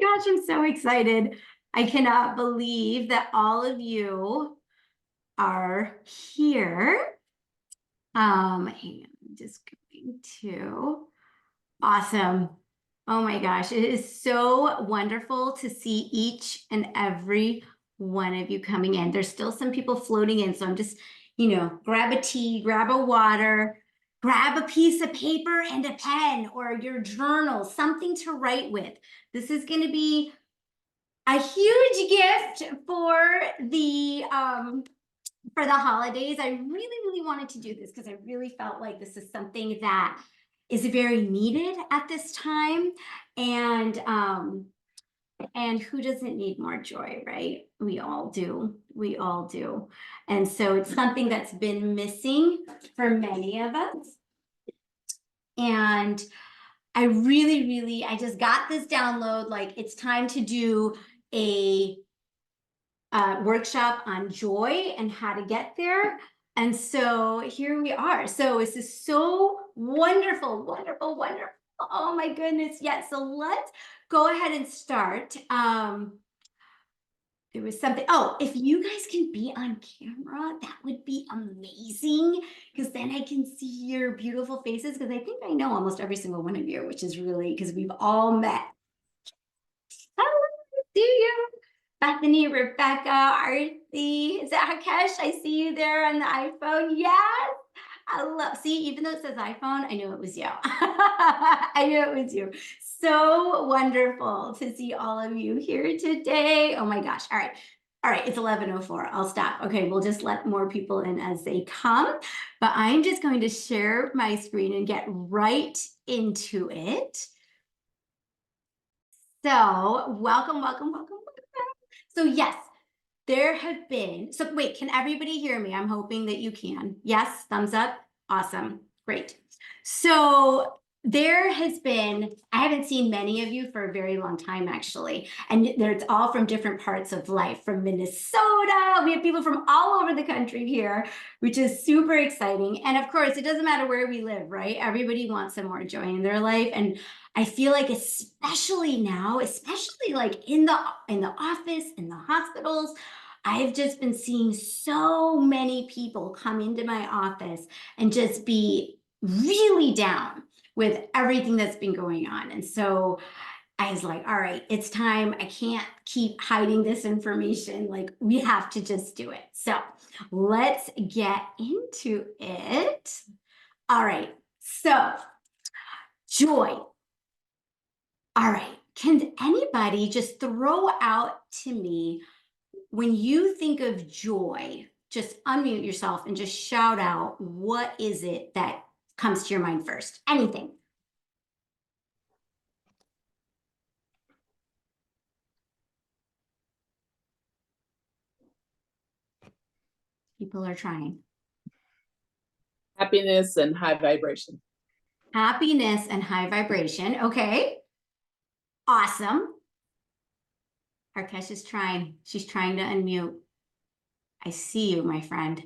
gosh, I'm so excited. I cannot believe that all of you are here. And I'm just going to, awesome. Oh my gosh, it is so wonderful to see each and every one of you coming in. There's still some people floating in, so I'm just, grab a tea, grab a water, grab a piece of paper and a pen or your journal, something to write with. This is going to be a huge gift for the holidays. I really wanted to do this because I really felt like this is something that is very needed at this time. And who doesn't need more joy, right? We all do. We all do. And so it's something that's been missing for many of us. And I I just got this download, like it's time to do a workshop on joy and how to get there. And so here we are. So this is so wonderful, wonderful, wonderful. Oh my goodness. Yes. So let's go ahead and start. There was something. Oh, if you guys can be on camera, that would be amazing, because then I can see your beautiful faces, because I think I know almost every single one of you, which is really, because we've all met. Hello, do you? Bethany, Rebecca, Arthi, is that Hakesh? I see you there on the iPhone. Yes. I love, see, even though it says iPhone, I knew it was you. I knew it was you. So wonderful to see all of you here today. Oh my gosh. All right. All right, it's 11:04. I'll stop. Okay, we'll just let more people in as they come. But I'm just going to share my screen and get right into it. So welcome, welcome, welcome. So yes, there have been, so wait, can everybody hear me? I'm hoping that you can. Yes, thumbs up. Awesome, great. So there has been, I haven't seen many of you for a very long time, actually. And it's all from different parts of life, from Minnesota. We have people from all over the country here, which is super exciting. And of course, it doesn't matter where we live, right? Everybody wants some more joy in their life. And I feel like especially now, especially like in the office, in the hospitals, I've just been seeing so many people come into my office and just be really down with everything that's been going on. And so I was like, all right, it's time. I can't keep hiding this information. Like, we have to just do it. So let's get into it. All right. So joy. All right. Can anybody just throw out to me, when you think of joy, just unmute yourself and just shout out, what is it that comes to your mind first? Anything. People are trying. Happiness and high vibration. Happiness and high vibration. Okay. Awesome. Arkesh is trying. She's trying to unmute. I see you, my friend.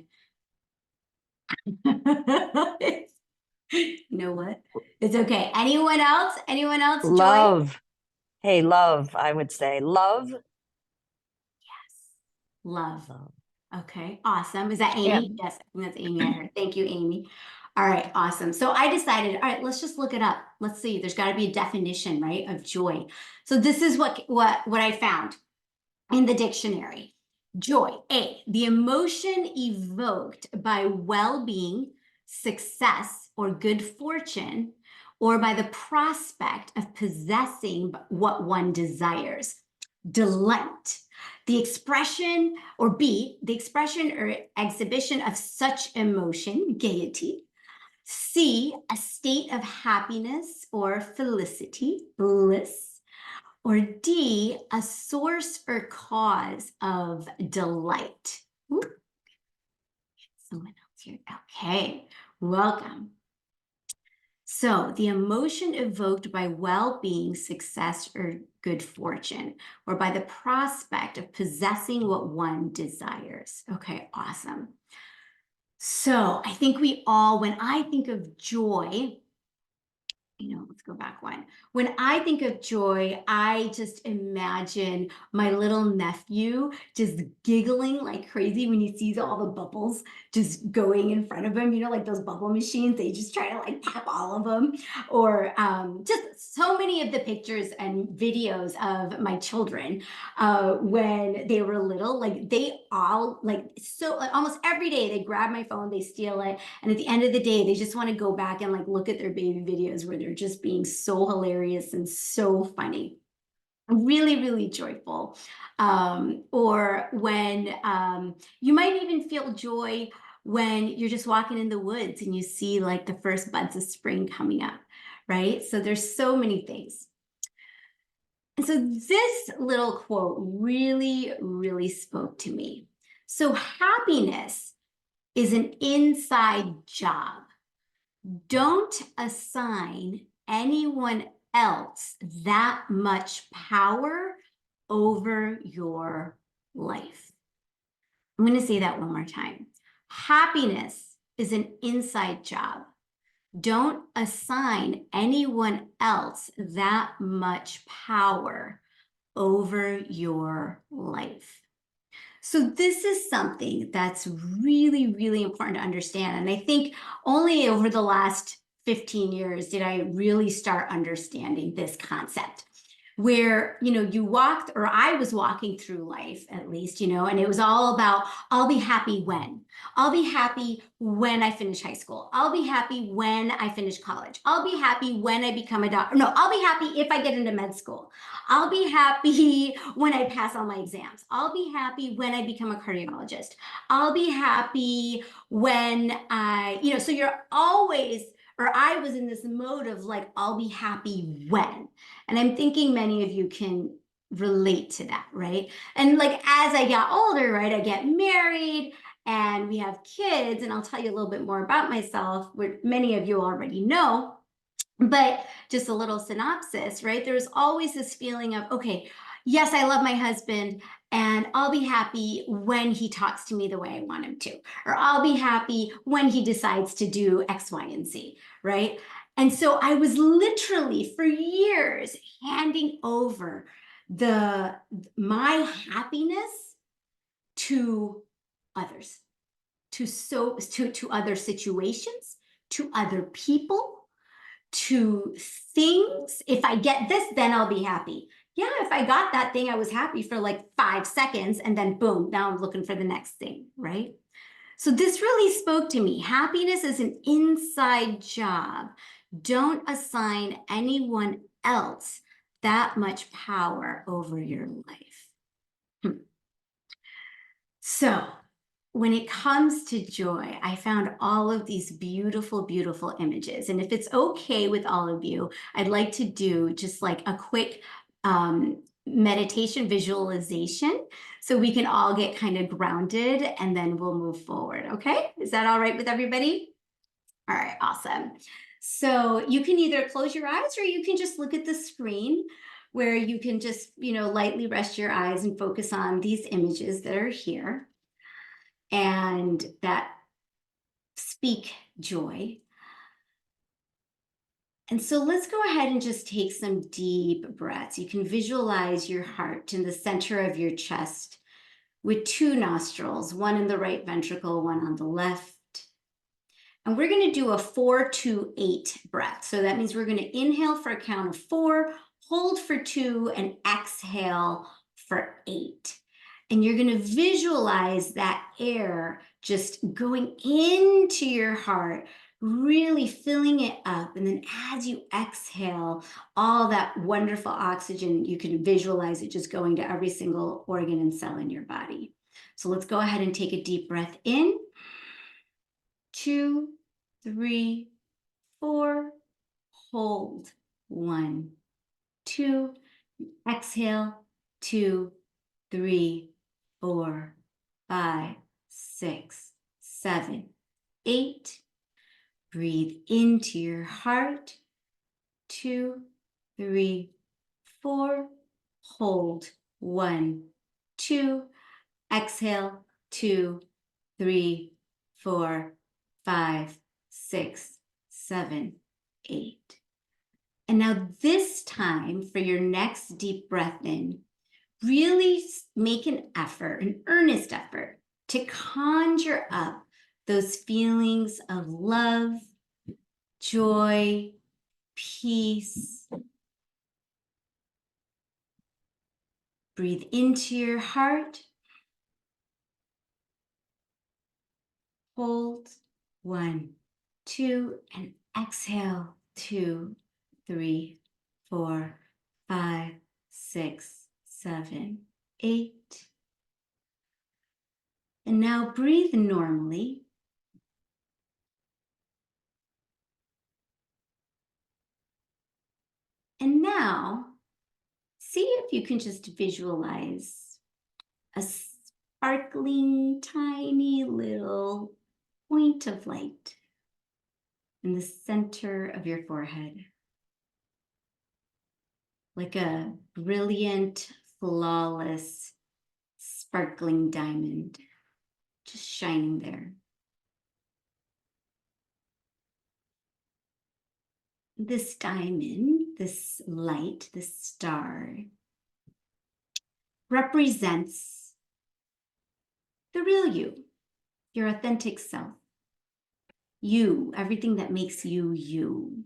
You know what? It's okay. Anyone else? Anyone else? Love. Joy? Hey, love, I would say. Love. Yes. Love. Okay, awesome. Is that Amy? Yeah. Yes, I think that's Amy. I heard. Thank you, Amy. All right, awesome. So I decided, all right, let's just look it up. Let's see. There's got to be a definition, right, of joy. So this is what I found in the dictionary. Joy, A, the emotion evoked by well-being, success, or good fortune, or by the prospect of possessing what one desires. Delight, the expression, or B, the expression or exhibition of such emotion, gaiety. C, a state of happiness or felicity, bliss. Or D, a source or cause of delight. Ooh. Someone else here. Okay, welcome. So the emotion evoked by well-being, success, or good fortune, or by the prospect of possessing what one desires. Okay, awesome. So I think we all, when I think of joy, Let's go back one. When I think of joy, I just imagine my little nephew just giggling like crazy when he sees all the bubbles just going in front of him, like those bubble machines, they just try to like pop all of them. Or just so many of the pictures and videos of my children when they were little, like they all like almost every day they grab my phone, they steal it, and at the end of the day, they just want to go back and like look at their baby videos where they're just being so hilarious and so funny. Really, really joyful. Or when you might even feel joy when you're just walking in the woods and you see like the first buds of spring coming up, right? So there's so many things. And so this little quote really, really spoke to me. So happiness is an inside job. Don't assign anyone else that much power over your life. I'm going to say that one more time. Happiness is an inside job. Don't assign anyone else that much power over your life. So this is something that's really, really important to understand. And I think only over the last 15 years did I really start understanding this concept where, you walked, or I was walking through life at least, and it was all about, I'll be happy when. I'll be happy when I finish high school. I'll be happy when I finish college. I'll be happy when I become a doctor. No, I'll be happy if I get into med school. I'll be happy when I pass all my exams. I'll be happy when I become a cardiologist. I'll be happy when so you're always, or I was in this mode of like, I'll be happy when. And I'm thinking many of you can relate to that, right? And like, as I got older, right, I get married and we have kids, and I'll tell you a little bit more about myself, which many of you already know. But just a little synopsis, right? There's always this feeling of, okay, yes, I love my husband, and I'll be happy when he talks to me the way I want him to, or I'll be happy when he decides to do X, Y, and Z, right? And so I was literally for years handing over my happiness to others, to other situations, to other people, to things. If I get this, then I'll be happy. Yeah, if I got that thing, I was happy for like 5 seconds, and then boom, now I'm looking for the next thing, right? So this really spoke to me. Happiness is an inside job. Don't assign anyone else that much power over your life. So when it comes to joy, I found all of these beautiful, beautiful images. And if it's okay with all of you, I'd like to do just like a quick meditation visualization so we can all get kind of grounded, and then we'll move forward. Okay? Is that all right with everybody? All right, awesome. So you can either close your eyes, or you can just look at the screen, where you can just, lightly rest your eyes and focus on these images that are here and that speak joy. And so let's go ahead and just take some deep breaths. You can visualize your heart in the center of your chest with 2 nostrils, one in the right ventricle, one on the left. And we're going to do a 4-2-8 breath. So that means we're going to inhale for a count of 4, hold for 2, and exhale for 8. And you're going to visualize that air just going into your heart, really filling it up. And then as you exhale, all that wonderful oxygen, you can visualize it just going to every single organ and cell in your body. So let's go ahead and take a deep breath in. 2, 3, 4, hold. 1, 2, exhale. 2, 3, 4, 5, 6, 7, 8. Breathe into your heart. 2, 3, 4, hold. 1, 2, exhale. 2, 3, 4, 5, 6, 7, 8. And now this time for your next deep breath in, really make an effort, an earnest effort to conjure up those feelings of love, joy, peace. Breathe into your heart. Hold 1, 2, and exhale 2, 3, 4, 5, 6, 7, 8. And now breathe normally. And now see if you can just visualize a sparkling, tiny little point of light in the center of your forehead. Like a brilliant, flawless, sparkling diamond, just shining there. This diamond, this light, this star, represents the real you, your authentic self. You, everything that makes you, you.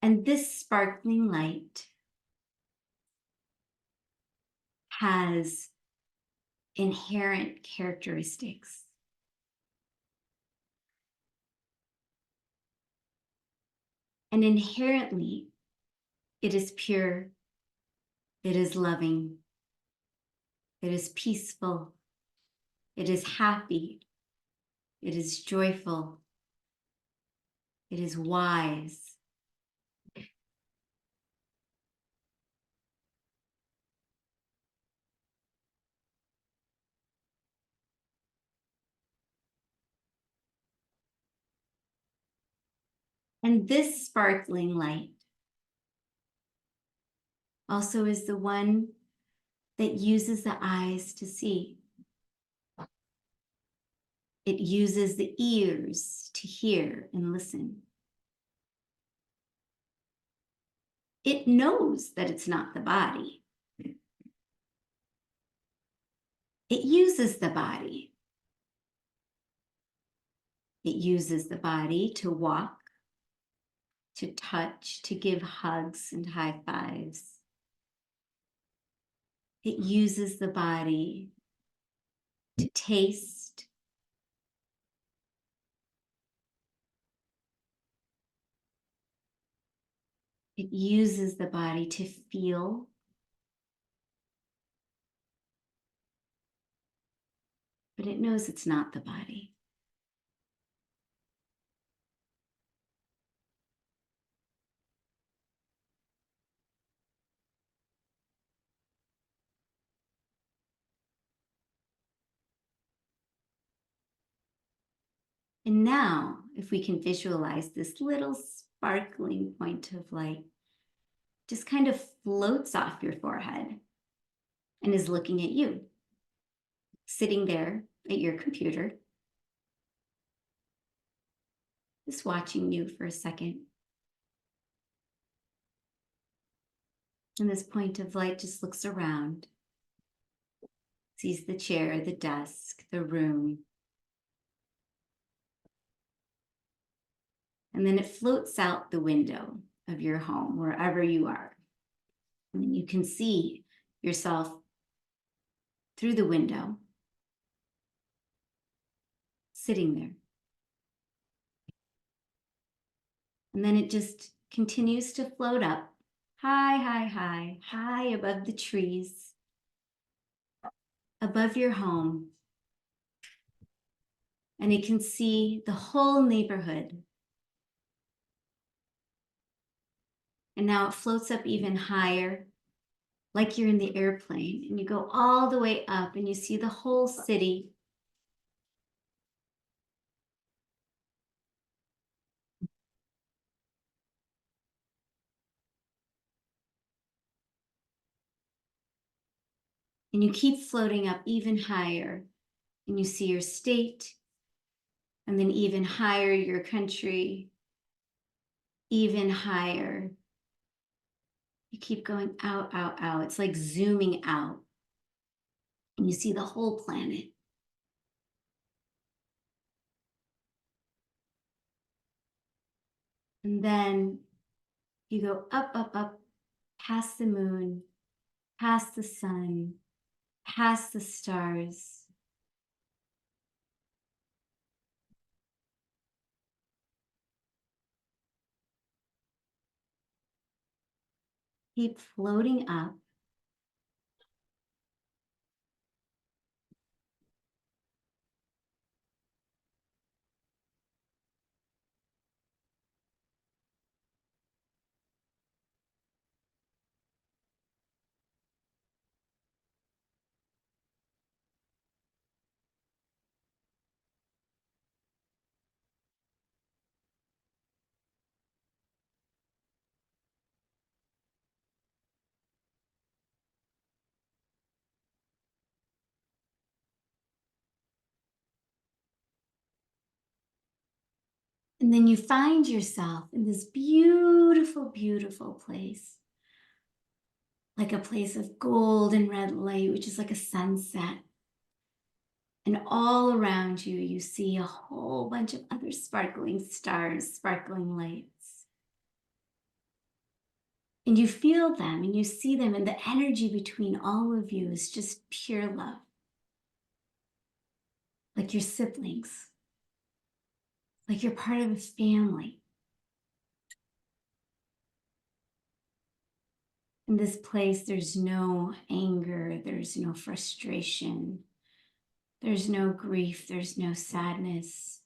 And this sparkling light has inherent characteristics. And inherently, it is pure, it is loving, it is peaceful, it is happy, it is joyful, it is wise. And this sparkling light also is the one that uses the eyes to see. It uses the ears to hear and listen. It knows that it's not the body. It uses the body. It uses the body to walk, to touch, to give hugs and high fives. It uses the body to taste. It uses the body to feel. But it knows it's not the body. And now, if we can visualize this little sparkling point of light, just kind of floats off your forehead and is looking at you, sitting there at your computer, just watching you for a second. And this point of light just looks around, sees the chair, the desk, the room. And then it floats out the window of your home, wherever you are. And you can see yourself through the window, sitting there. And then it just continues to float up, high, high, high, high above the trees, above your home. And it can see the whole neighborhood. And now it floats up even higher, like you're in the airplane, and you go all the way up and you see the whole city. And you keep floating up even higher, and you see your state And then even higher, your country, even higher. You keep going out, out, out. It's like zooming out. And you see the whole planet. And then you go up, up, up, past the moon, past the sun, past the stars. Keep floating up. And then you find yourself in this beautiful, beautiful place. Like a place of gold and red light, which is like a sunset. And all around you, you see a whole bunch of other sparkling stars, sparkling lights. And you feel them and you see them, and the energy between all of you is just pure love. Like your siblings, like you're part of a family. In this place, there's no anger, there's no frustration, there's no grief, there's no sadness.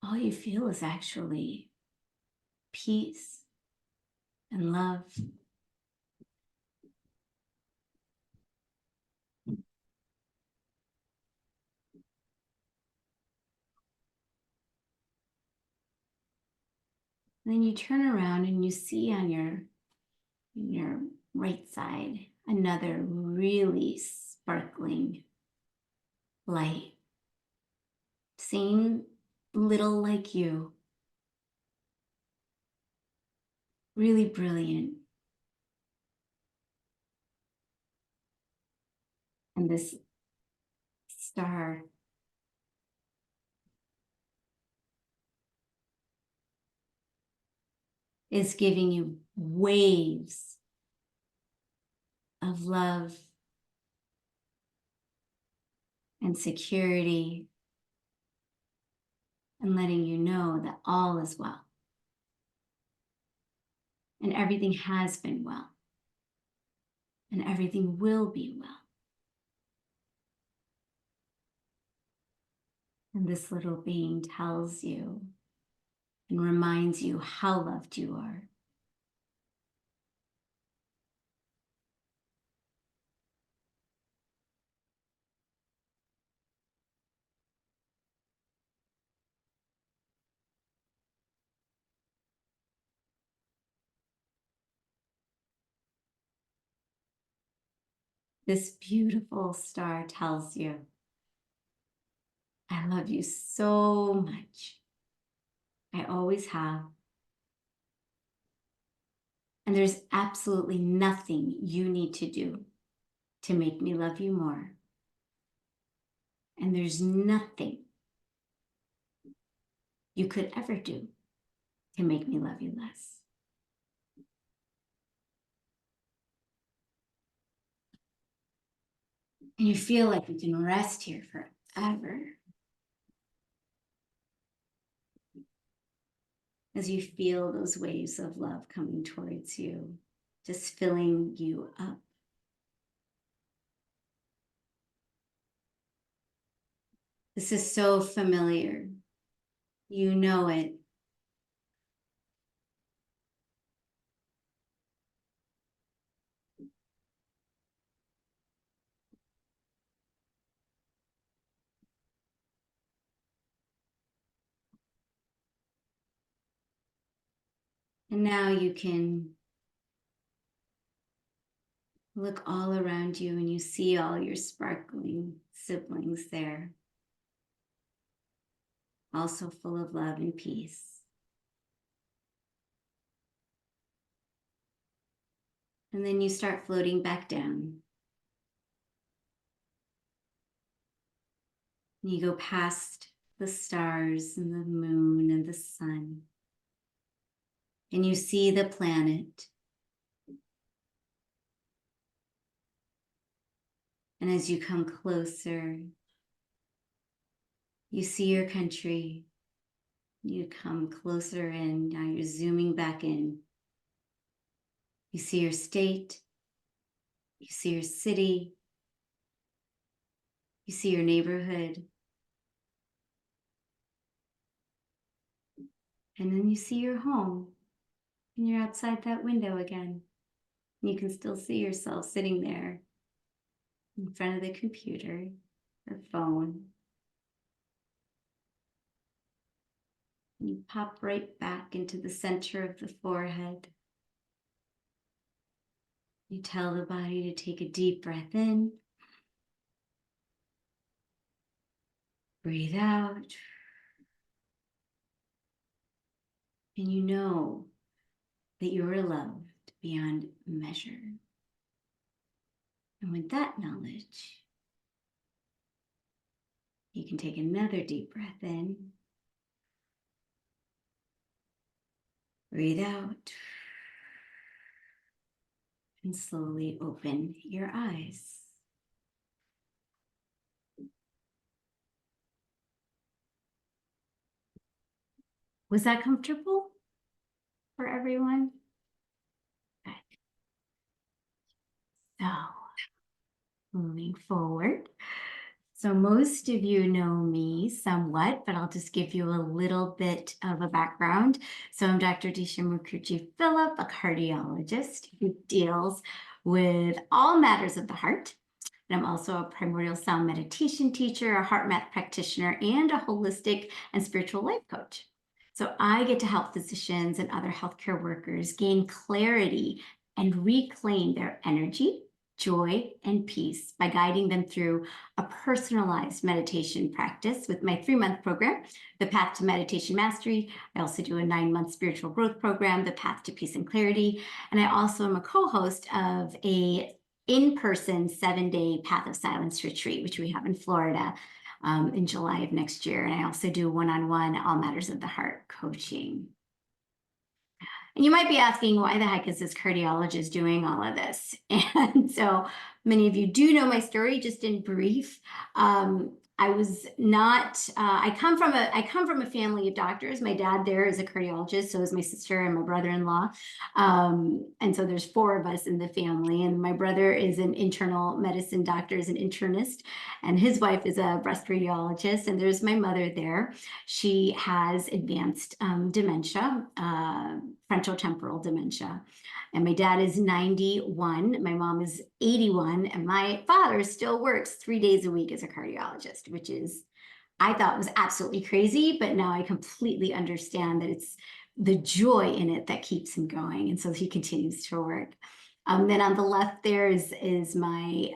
All you feel is actually peace and love. And then you turn around and you see on your right side another really sparkling light. Same little like you. Really brilliant. And this star is giving you waves of love and security and letting you know that all is well. And everything has been well. And everything will be well. And this little being tells you and reminds you how loved you are. This beautiful star tells you, I love you so much. I always have. And there's absolutely nothing you need to do to make me love you more. And there's nothing you could ever do to make me love you less. And you feel like you can rest here forever. As you feel those waves of love coming towards you, just filling you up. This is so familiar. You know it. And now you can look all around you and you see all your sparkling siblings there. also full of love and peace. And then you start floating back down. You go past the stars and the moon and the sun. And you see the planet. And as you come closer, you see your country. You come closer in. Now you're zooming back in. You see your state. You see your city. You see your neighborhood. And then you see your home. And you're outside that window again. And you can still see yourself sitting there in front of the computer or phone. You pop right back into the center of the forehead. You tell the body to take a deep breath in. Breathe out. And you know that you are loved beyond measure. And with that knowledge, you can take another deep breath in. Breathe out. And slowly open your eyes. Was that comfortable for everyone? Good. So, moving forward. So most of you know me somewhat, but I'll just give you a little bit of a background. So I'm Dr. Disha Mukherjee Phillip, a cardiologist who deals with all matters of the heart. And I'm also a primordial sound meditation teacher, a heart math practitioner, and a holistic and spiritual life coach. So I get to help physicians and other healthcare workers gain clarity and reclaim their energy, joy, and peace by guiding them through a personalized meditation practice with my 3-month program, The Path to Meditation Mastery. I also do a 9-month spiritual growth program, The Path to Peace and Clarity. And I also am a co-host of a in-person 7-day Path of Silence retreat, which we have in Florida in July of next year. And I also do one-on-one all matters of the heart coaching. And you might be asking, why the heck is this cardiologist doing all of this? And so many of you do know my story, just in brief. I was not, I come from a family of doctors. My dad there is a cardiologist, so is my sister and my brother-in-law. And so there's 4 of us in the family, and my brother is an internal medicine doctor, is an internist, and his wife is a breast radiologist, and there's my mother there. She has advanced dementia, frontotemporal dementia. And my dad is 91, my mom is 81, and my father still works 3 days a week as a cardiologist, which is, I thought was absolutely crazy, but now I completely understand that it's the joy in it that keeps him going. And so he continues to work. Then on the left there is my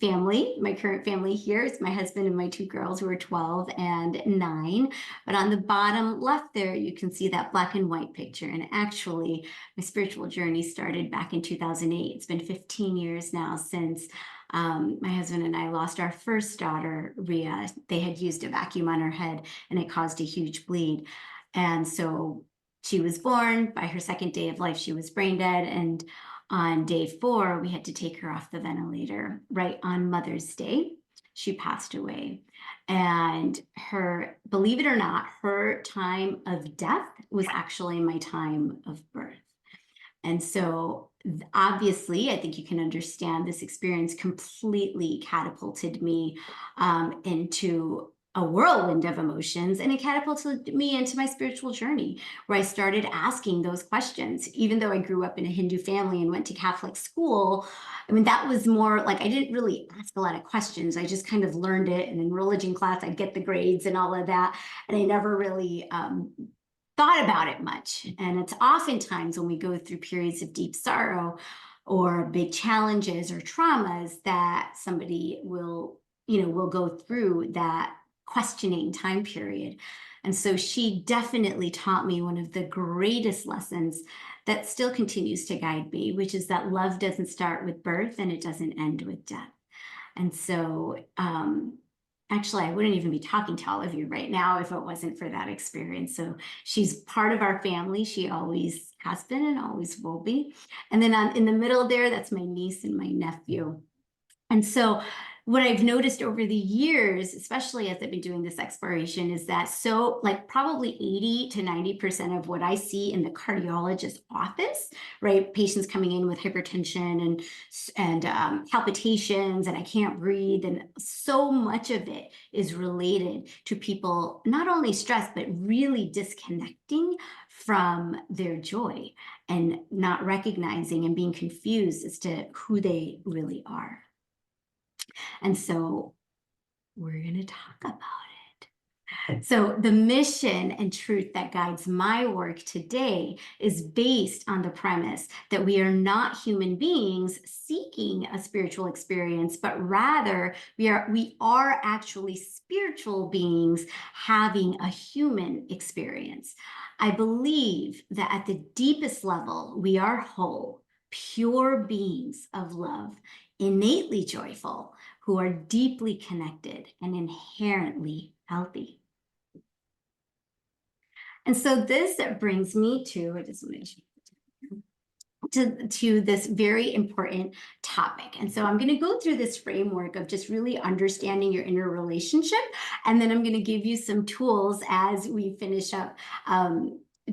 family. My current family here is my husband and my 2 girls who are 12 and 9. But on the bottom left there, you can see that black and white picture. And actually, my spiritual journey started back in 2008. It's been 15 years now since my husband and I lost our first daughter, Ria. They had used a vacuum on her head and it caused a huge bleed. And so she was born. By her 2nd day of life, she was brain dead. And on day 4, we had to take her off the ventilator. Right on Mother's Day, she passed away. And her, believe it or not, her time of death was actually my time of birth. And so obviously, I think you can understand this experience completely catapulted me into a whirlwind of emotions, and it catapulted me into my spiritual journey, where I started asking those questions. Even though I grew up in a Hindu family and went to Catholic school, I mean, that was more like, I didn't really ask a lot of questions. I just kind of learned it. And in religion class, I'd get the grades and all of that. And I never really thought about it much. And it's oftentimes when we go through periods of deep sorrow or big challenges or traumas that somebody will go through that questioning time period. And so she definitely taught me one of the greatest lessons that still continues to guide me, which is that love doesn't start with birth and it doesn't end with death. And so, actually, I wouldn't even be talking to all of you right now if it wasn't for that experience. So she's part of our family. She always has been and always will be. And then in the middle there, that's my niece and my nephew. And so what I've noticed over the years, especially as I've been doing this exploration, is that so like probably 80 to 90% of what I see in the cardiologist office, right? Patients coming in with hypertension and palpitations and I can't breathe. And so much of it is related to people not only stressed, but really disconnecting from their joy and not recognizing and being confused as to who they really are. And so we're going to talk about it. So the mission and truth that guides my work today is based on the premise that we are not human beings seeking a spiritual experience, but rather we are actually spiritual beings having a human experience. I believe that at the deepest level, we are whole, pure beings of love, innately joyful, who are deeply connected and inherently healthy. And so this brings me to, I just want to this very important topic. And so I'm going to go through this framework of just really understanding your inner relationship. And then I'm going to give you some tools as we finish up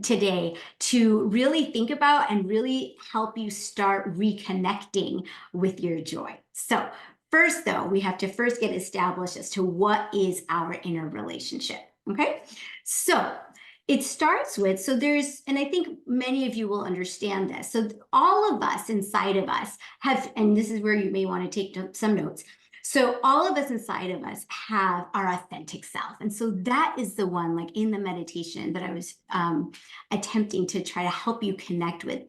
today to really think about and really help you start reconnecting with your joy. So first, though, we have to first get established as to what is our inner relationship, okay? So it starts with, so there's, and I think many of you will understand this. So all of us inside of us have, and this is where you may want to take some notes. So all of us inside of us have our authentic self. And so that is the one, like in the meditation that I was attempting to try to help you connect with,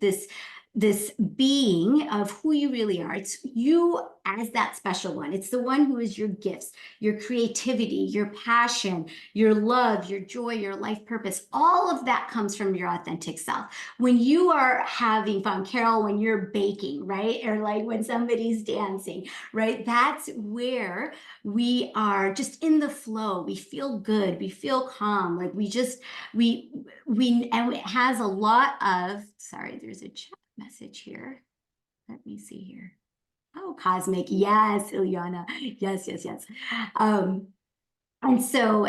this being of who you really are. It's you as that special one. It's the one who is your gifts, your creativity, your passion, your love, your joy, your life purpose. All of that comes from your authentic self. When you are having fun, Carol, when you're baking, right? Or like when somebody's dancing, right? That's where we are just in the flow. We feel good. We feel calm. Like we just, and it has a lot of, sorry, there's a chat message here. Let me see here. Oh, cosmic. Yes, Ilyana. Yes. And so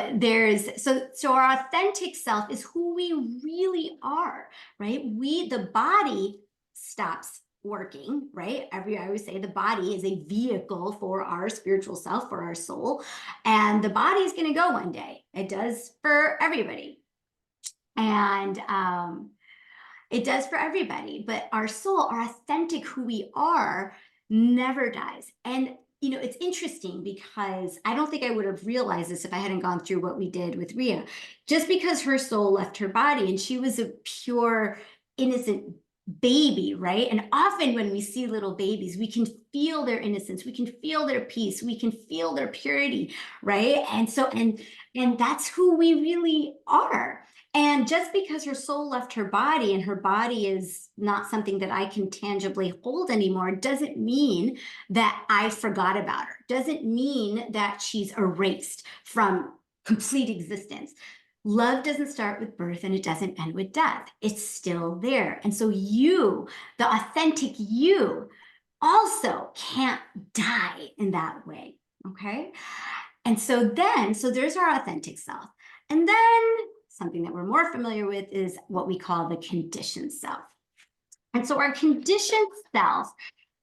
so our authentic self is who we really are, right? The body stops working, right? I always say the body is a vehicle for our spiritual self, for our soul. And the body is going to go one day. It does for everybody. And, it does for everybody, but our soul, our authentic who we are, never dies. And, you know, it's interesting because I don't think I would have realized this if I hadn't gone through what we did with Ria. Just because her soul left her body and she was a pure, innocent baby, right? And often when we see little babies, we can feel their innocence, we can feel their peace, we can feel their purity, right? And so, and that's who we really are. And just because her soul left her body and her body is not something that I can tangibly hold anymore, doesn't mean that I forgot about her, doesn't mean that she's erased from complete existence. Love doesn't start with birth and it doesn't end with death. It's still there. And so you, the authentic you, also can't die in that way, okay? And so there's our authentic self. And then something that we're more familiar with is what we call the conditioned self. And so our conditioned self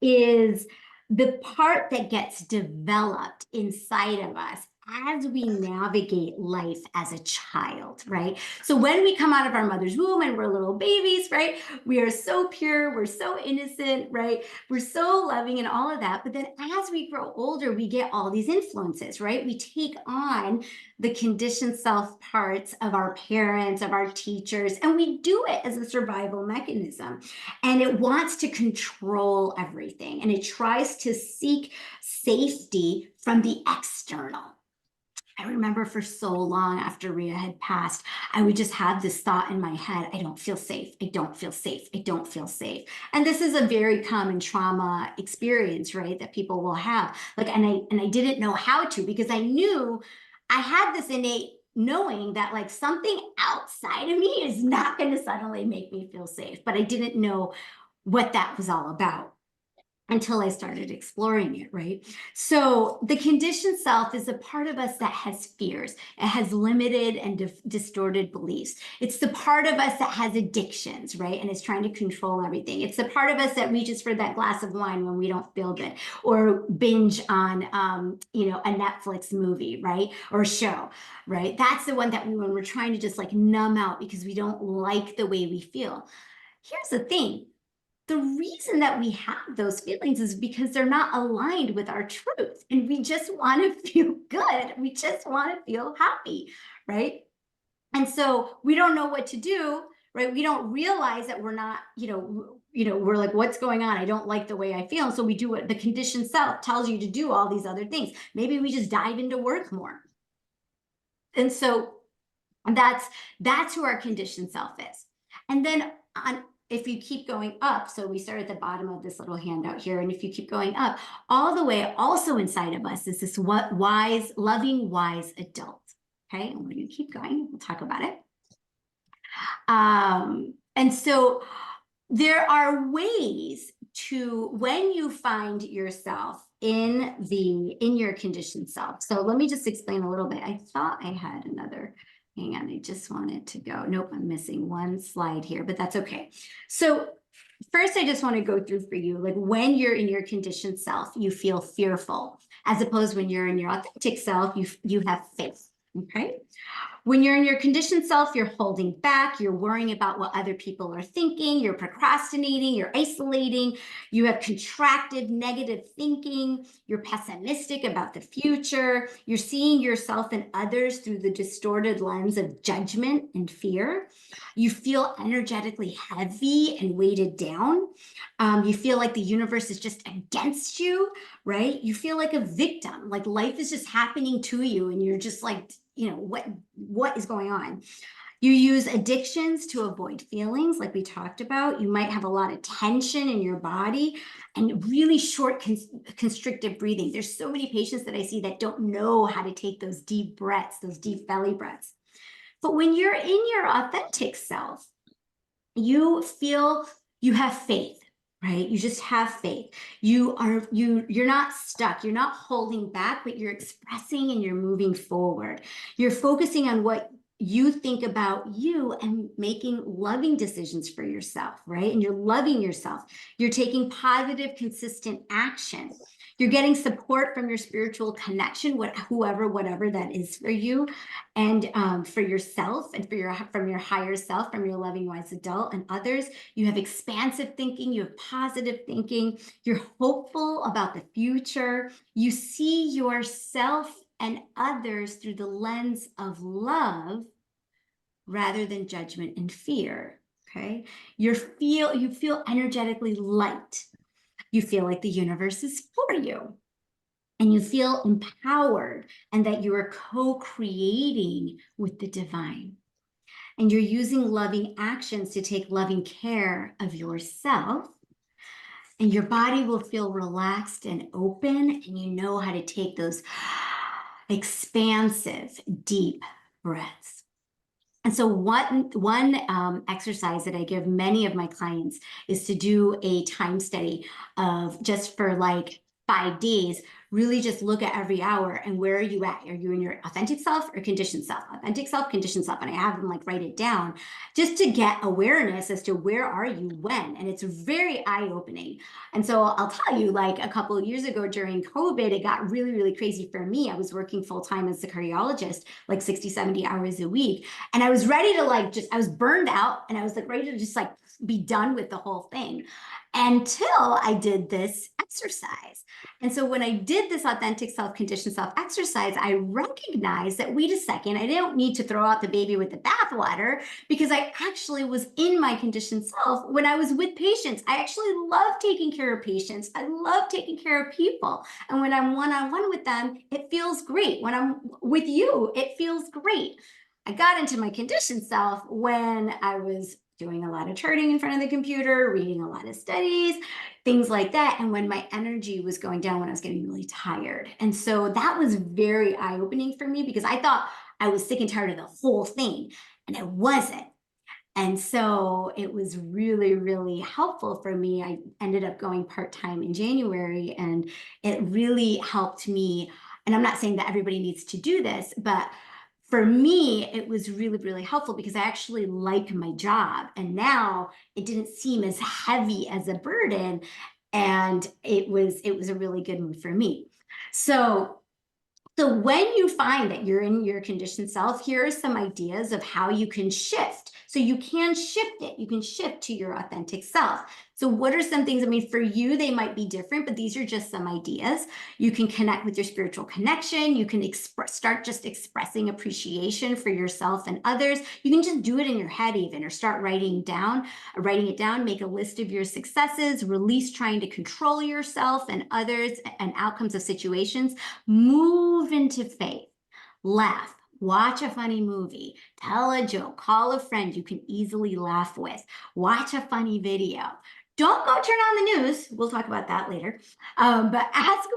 is the part that gets developed inside of us as we navigate life as a child, right? So when we come out of our mother's womb and we're little babies, right? We are so pure, we're so innocent, right? We're so loving and all of that. But then as we grow older, we get all these influences, right? We take on the conditioned self parts of our parents, of our teachers, and we do it as a survival mechanism. And it wants to control everything. And it tries to seek safety from the external. I remember for so long after Rhea had passed, I would just have this thought in my head, I don't feel safe. I don't feel safe. I don't feel safe. And this is a very common trauma experience, right? That people will have. Like, and I didn't know how to, because I knew I had this innate knowing that like something outside of me is not going to suddenly make me feel safe, but I didn't know what that was all about until I started exploring it, right? So the conditioned self is a part of us that has fears. It has limited and distorted beliefs. It's the part of us that has addictions, right? And is trying to control everything. It's the part of us that reaches for that glass of wine when we don't feel good, or binge on, a Netflix movie, right? Or a show, right? That's the one that when we're trying to just like numb out because we don't like the way we feel. Here's the thing. The reason that we have those feelings is because they're not aligned with our truth. And we just want to feel good. We just want to feel happy, right? And so we don't know what to do, right? We don't realize that we're not, we're like, what's going on? I don't like the way I feel. So we do what the conditioned self tells you to do, all these other things. Maybe we just dive into work more. And so that's who our conditioned self is. And then if you keep going up, so we start at the bottom of this little handout here, and if you keep going up, all the way also inside of us is this loving, wise adult. Okay, and when you keep going, we'll talk about it. And so there are ways to, when you find yourself in your conditioned self. So let me just explain a little bit. I thought I had another. Hang on, I just wanted to go. Nope, I'm missing one slide here, but that's okay. So first, I just want to go through for you, like when you're in your conditioned self, you feel fearful, as opposed when you're in your authentic self, you have faith, okay? When you're in your conditioned self, you're holding back, you're worrying about what other people are thinking, you're procrastinating, you're isolating, you have contracted negative thinking, you're pessimistic about the future, you're seeing yourself and others through the distorted lens of judgment and fear. You feel energetically heavy and weighted down. You feel like the universe is just against you, right? You feel like a victim, like life is just happening to you and you're just like, what is going on? You use addictions to avoid feelings, like we talked about. You might have a lot of tension in your body and really short constrictive breathing. There's so many patients that I see that don't know how to take those deep breaths, those deep belly breaths. But when you're in your authentic self, you feel you have faith, right? You just have faith. You're not stuck. You're not holding back, but you're expressing and you're moving forward. You're focusing on what you think about you and making loving decisions for yourself, right? And you're loving yourself. You're taking positive, consistent action. You're getting support from your spiritual connection, whatever that is for you, and for yourself, and from your higher self, from your loving, wise adult, and others. You have expansive thinking. You have positive thinking. You're hopeful about the future. You see yourself and others through the lens of love rather than judgment and fear. Okay, you feel energetically light. You feel like the universe is for you, and you feel empowered and that you are co-creating with the divine. And you're using loving actions to take loving care of yourself. And your body will feel relaxed and open, and you know how to take those expansive, deep breaths. And so one exercise that I give many of my clients is to do a time study of just for like 5 days, really just look at every hour and where are you at? Are you in your authentic self or conditioned self? Authentic self, conditioned self. And I have them like write it down just to get awareness as to where are you when. And it's very eye-opening. And so I'll tell you, like a couple of years ago during COVID, it got really, really crazy for me. I was working full-time as a cardiologist, like 60, 70 hours a week. And I was ready to I was burned out and I was like ready to just like be done with the whole thing. until I did this exercise. And so when I did this authentic self, conditioned self exercise, I recognized that, wait a second, I don't need to throw out the baby with the bathwater, because I actually was in my conditioned self when I was with patients. I actually love taking care of patients. I love taking care of people. And when I'm one-on-one with them, it feels great. When I'm with you, it feels great. I got into my conditioned self when I was doing a lot of charting in front of the computer, reading a lot of studies, things like that. And when my energy was going down, when I was getting really tired. And so that was very eye-opening for me, because I thought I was sick and tired of the whole thing, and I wasn't. And so it was really, really helpful for me. I ended up going part-time in January, and it really helped me. And I'm not saying that everybody needs to do this, but for me, it was really, really helpful, because I actually like my job. And now it didn't seem as heavy as a burden. And it was a really good move for me. So when you find that you're in your conditioned self, here are some ideas of how you can shift. So you can shift it. You can shift to your authentic self. So what are some things? I mean, for you, they might be different, but these are just some ideas. You can connect with your spiritual connection. You can start just expressing appreciation for yourself and others. You can just do it in your head even, or start writing it down, make a list of your successes, release trying to control yourself and others and outcomes of situations. Move into faith, laugh, watch a funny movie, tell a joke, call a friend you can easily laugh with, watch a funny video. Don't go turn on the news. We'll talk about that later. But ask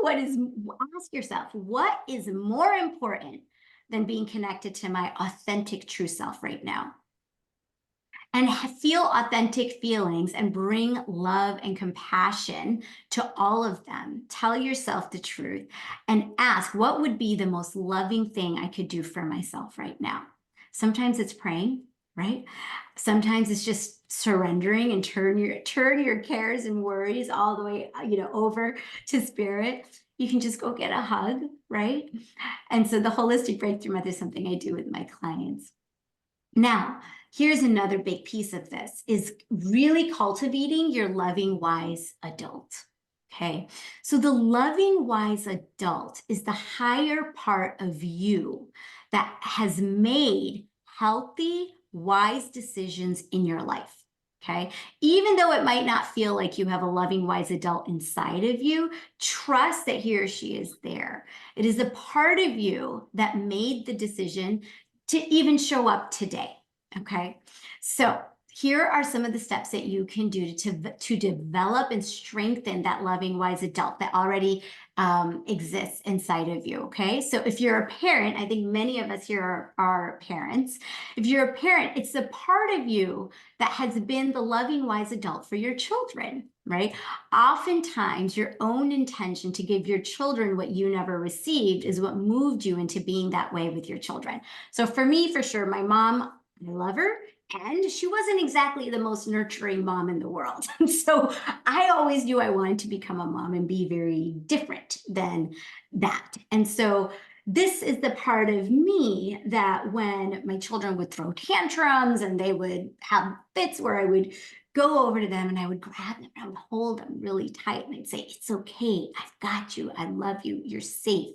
yourself, what is more important than being connected to my authentic true self right now? And feel authentic feelings and bring love and compassion to all of them. Tell yourself the truth and ask, what would be the most loving thing I could do for myself right now? Sometimes it's praying, right? Sometimes it's just surrendering and turn your cares and worries all the way, over to spirit. You can just go get a hug, right? And so the holistic breakthrough method is something I do with my clients. Now, here's another big piece of this, is really cultivating your loving, wise adult. Okay, so the loving, wise adult is the higher part of you that has made healthy, wise decisions in your life. Okay, even though it might not feel like you have a loving, wise adult inside of you, trust that he or she is there. It is a part of you that made the decision to even show up today. Okay, so here are some of the steps that you can do to develop and strengthen that loving, wise adult that already exists inside of you. Okay, so if you're a parent, I think many of us here are parents. If you're a parent, it's the part of you that has been the loving, wise adult for your children, right? Oftentimes, your own intention to give your children what you never received is what moved you into being that way with your children. So for me, for sure, my mom, I love her, and she wasn't exactly the most nurturing mom in the world. So I always knew I wanted to become a mom and be very different than that. And so this is the part of me that when my children would throw tantrums and they would have fits, where I would go over to them and I would grab them and I would hold them really tight and I'd say, it's okay, I've got you, I love you, you're safe,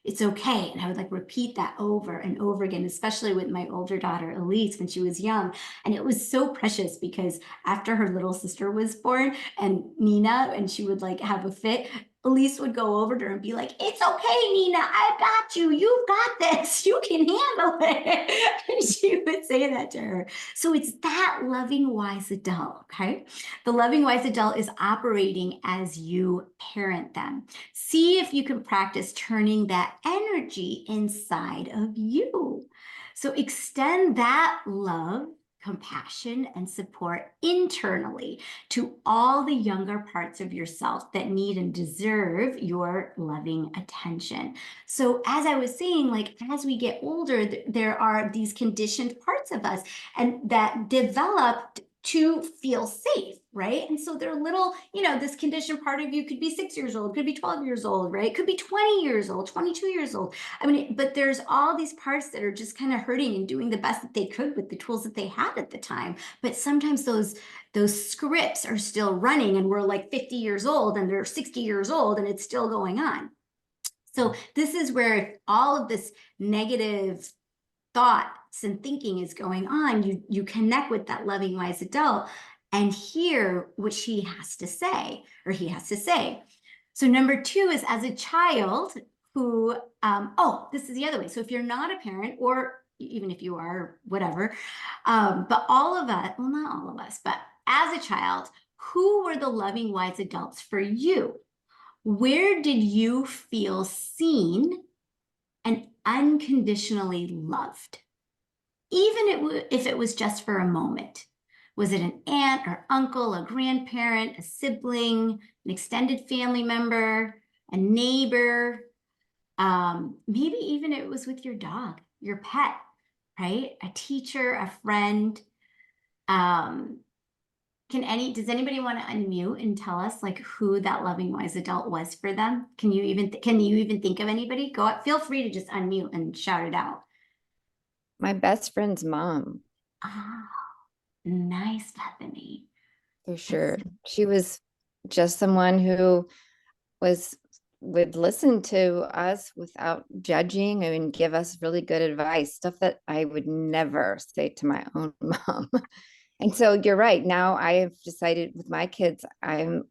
it's okay. And I would repeat that over and over again, especially with my older daughter, Elise, when she was young. And it was so precious, because after her little sister was born, and Nina, and she would have a fit, Elise would go over to her and be like, it's okay, Nina, I've got you. You've got this. You can handle it. And she would say that to her. So it's that loving, wise adult, okay? The loving, wise adult is operating as you parent them. See if you can practice turning that energy inside of you. So extend that love, compassion, and support internally to all the younger parts of yourself that need and deserve your loving attention. So as I was saying, as we get older, there are these conditioned parts of us and that developed to feel safe, right? And so they're little, this conditioned part of you could be 6 years old, could be 12 years old, right? Could be 20 years old, 22 years old. I mean, but there's all these parts that are just kind of hurting and doing the best that they could with the tools that they had at the time. But sometimes those scripts are still running, and we're like 50 years old and they're 60 years old and it's still going on. So this is where all of this negative thoughts and thinking is going on. You connect with that loving, wise adult and hear what she has to say, or he has to say. So number 2 is, as a child who, this is the other way. So if you're not a parent, or even if you are, whatever, but all of us, well, not all of us, but as a child, who were the loving, wise adults for you? Where did you feel seen and unconditionally loved? Even if it was just for a moment. Was it an aunt or uncle, a grandparent, a sibling, an extended family member, a neighbor? Maybe even it was with your dog, your pet, right? A teacher, a friend. Does anybody want to unmute and tell us like who that loving, wise adult was for them? Can you even think of anybody? Feel free to just unmute and shout it out. My best friend's mom. Oh, nice, Bethany. For sure. She was just someone who would listen to us without judging and give us really good advice, stuff that I would never say to my own mom. And so you're right. Now I have decided with my kids, I'm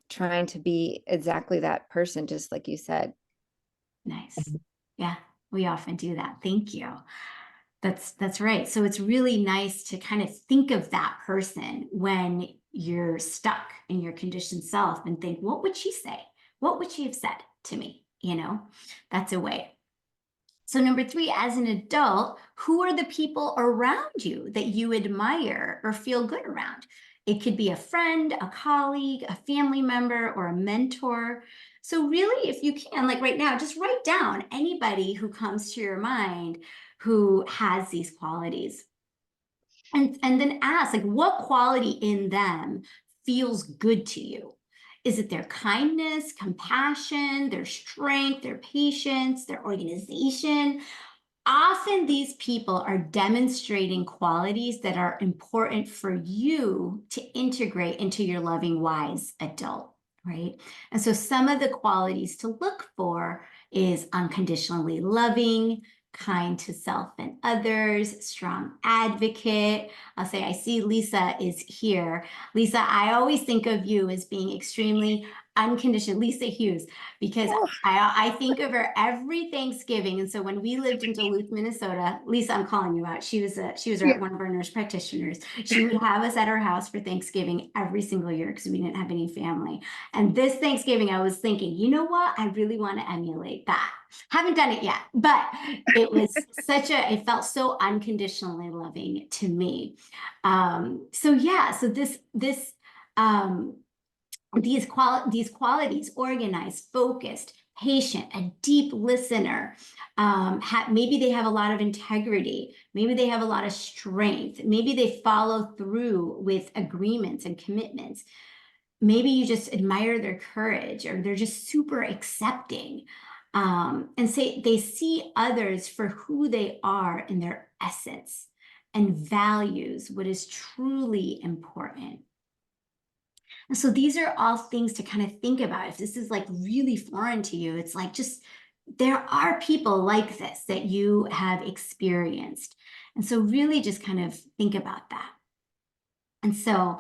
trying to be exactly that person, just like you said. Nice. Yeah, we often do that. Thank you. That's right. So it's really nice to kind of think of that person when you're stuck in your conditioned self and think, what would she say? What would she have said to me? That's a way. So number 3, as an adult, who are the people around you that you admire or feel good around? It could be a friend, a colleague, a family member, or a mentor. So really, if you can, like right now, just write down anybody who comes to your mind who has these qualities. And then ask, like, what quality in them feels good to you? Is it their kindness, compassion, their strength, their patience, their organization? Often these people are demonstrating qualities that are important for you to integrate into your loving, wise adult, right? And so some of the qualities to look for is unconditionally loving, kind to self and others, strong advocate. I'll say, I see Lisa is here. Lisa, I always think of you as being extremely unconditioned, Lisa Hughes, because I think of her every Thanksgiving. And so when we lived in Duluth, Minnesota, Lisa, I'm calling you out. She was one of our nurse practitioners. She would have us at her house for Thanksgiving every single year because we didn't have any family. And this Thanksgiving, I was thinking, you know what? I really want to emulate that. Haven't done it yet, but it was it felt so unconditionally loving to me. These qualities: organized, focused, patient, a deep listener. Maybe they have a lot of integrity. Maybe they have a lot of strength. Maybe they follow through with agreements and commitments. Maybe you just admire their courage, or they're just super accepting. And they see others for who they are in their essence and values what is truly important. And so these are all things to kind of think about. If this is like really foreign to you, it's like, just, there are people like this that you have experienced. And so really just kind of think about that. And so,